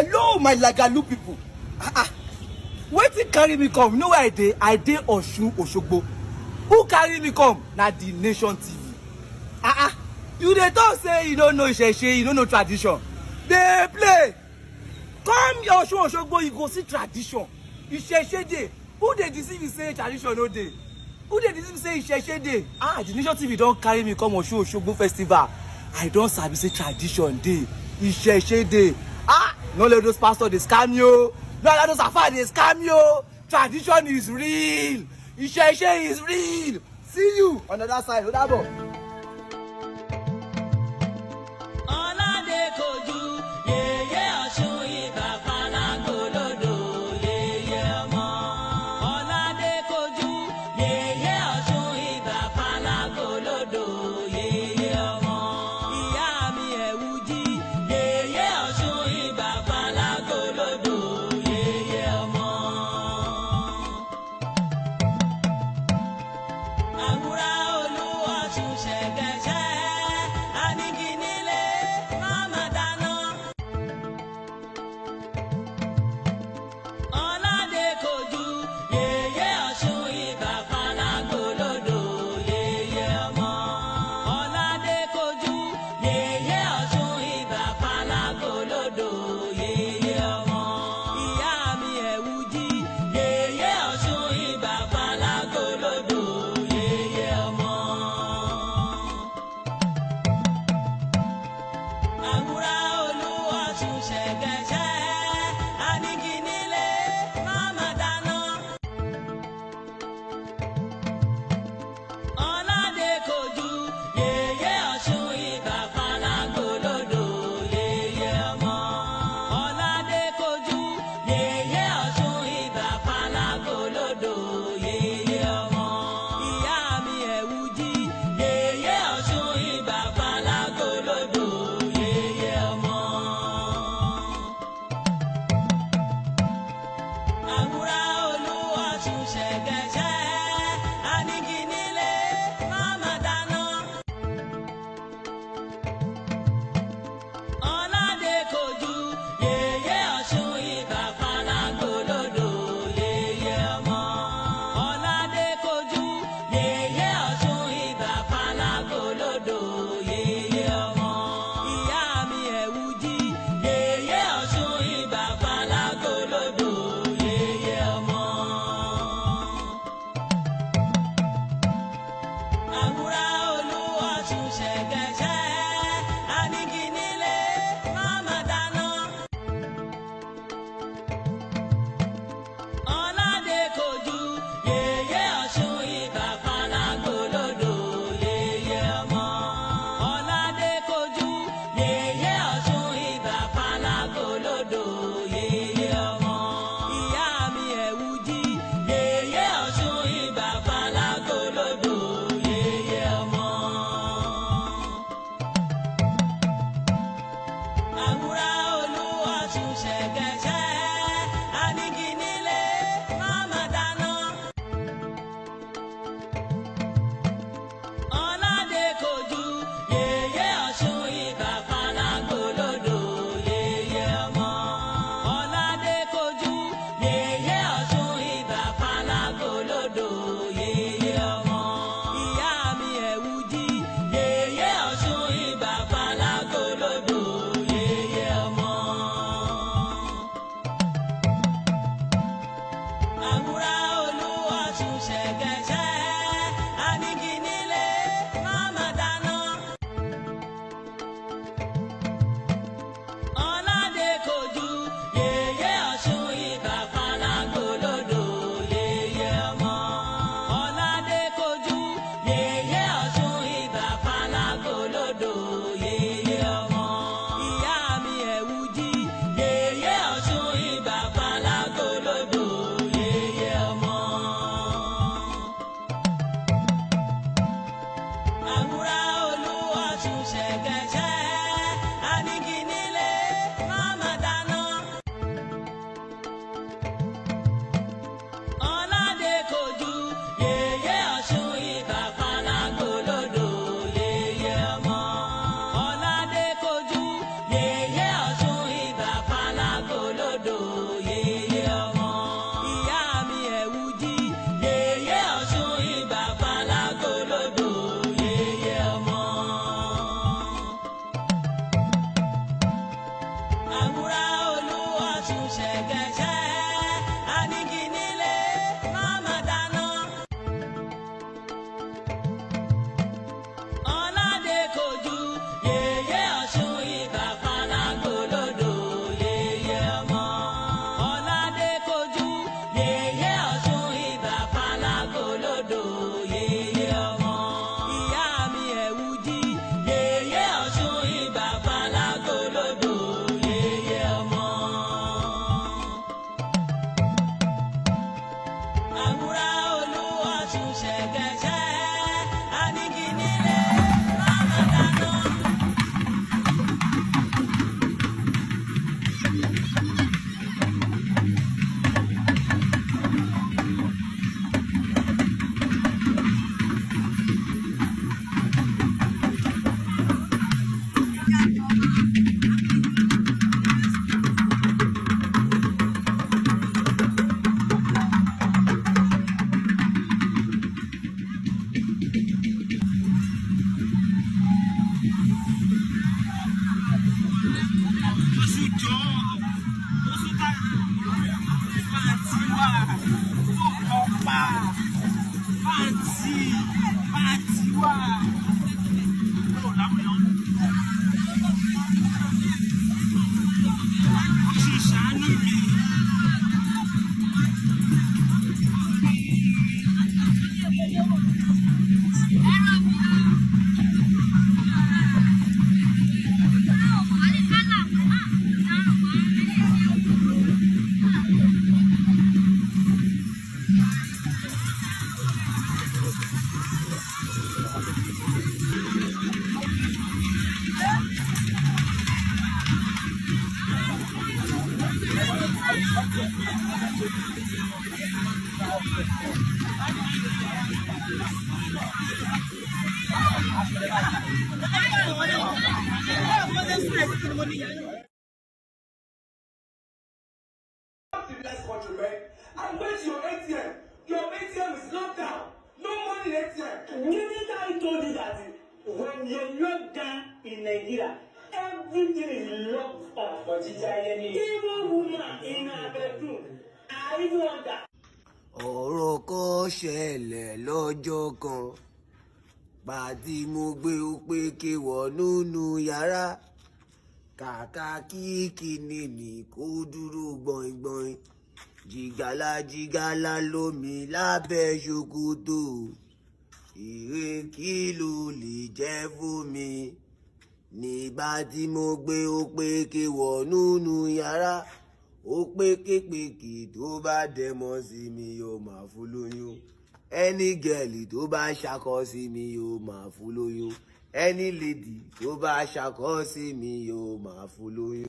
Hello, my Lagalu people. Wetin carry me come? You know where I dey? I dey Osun Osogbo. Who carry me come? Na the Nation TV. You dey talk say you don't know Isheshe, you don't know tradition. Dey play. Come Osun Osogbo, you go see tradition. Isheshe dey. Who dey deceive you say tradition no dey? Who dey deceive you say Isheshe dey? The Nation TV don carry me come Osun Osogbo festival. I don sabi say tradition dey. Isheshe dey. No let those pastors dey scam you. No let those afar dey scam you. Tradition is real. Isheshe is real. See you on the other side. Odabo. Ọ̀ṣun ṣẹ̀gẹ̀ṣẹ̀ anigi nílé mama dáná. Ọládé kojú yèyé Ọ̀ṣun ìbà Fálágolódò yèyé ọmọ. Ọládé kojú yèyé Ọ̀ṣun ìbà Fálágolódò yèyé ọmọ. Ìyá mi Ẹ̀wùjí yèyé Ọ̀ṣun ìbà Fálágolódò yèyé ọmọ. Àwúrà olú Ọ̀ṣun ṣẹ̀gẹ̀ṣẹ̀ anigi nílé mama dáná. Civilized country, man. I went to your ATM. Your ATM is locked down. No money in ATM. Didn't I told you that when you lock down in Nigeria, everything is locked up for Chijayeni. Even woman in her bedroom. I even wonder. ọ̀rọ̀ kan ṣẹlẹ̀ lọ́jọ́ kan pàtí mo gbé ó pé kéwọ́ nínú yàrá kàkà kí kíni mi kó dúró gbọ̀ngbọ̀n jìgàlà lómi lábẹ́ ṣòkòtò èrè kí ló lè jẹ́ fún mi nígbà tí mo gbé ó pé kéwọ́ nínú yàrá ó pé képèké tó bá dẹmọ sí mi yóò máa fún lóyún ẹni gẹ̀ẹ́lì tó bá ṣakọ sí mi yóò máa fún lóyún ẹni lèdì tó bá ṣakọ sí mi yóò máa fún lóyún.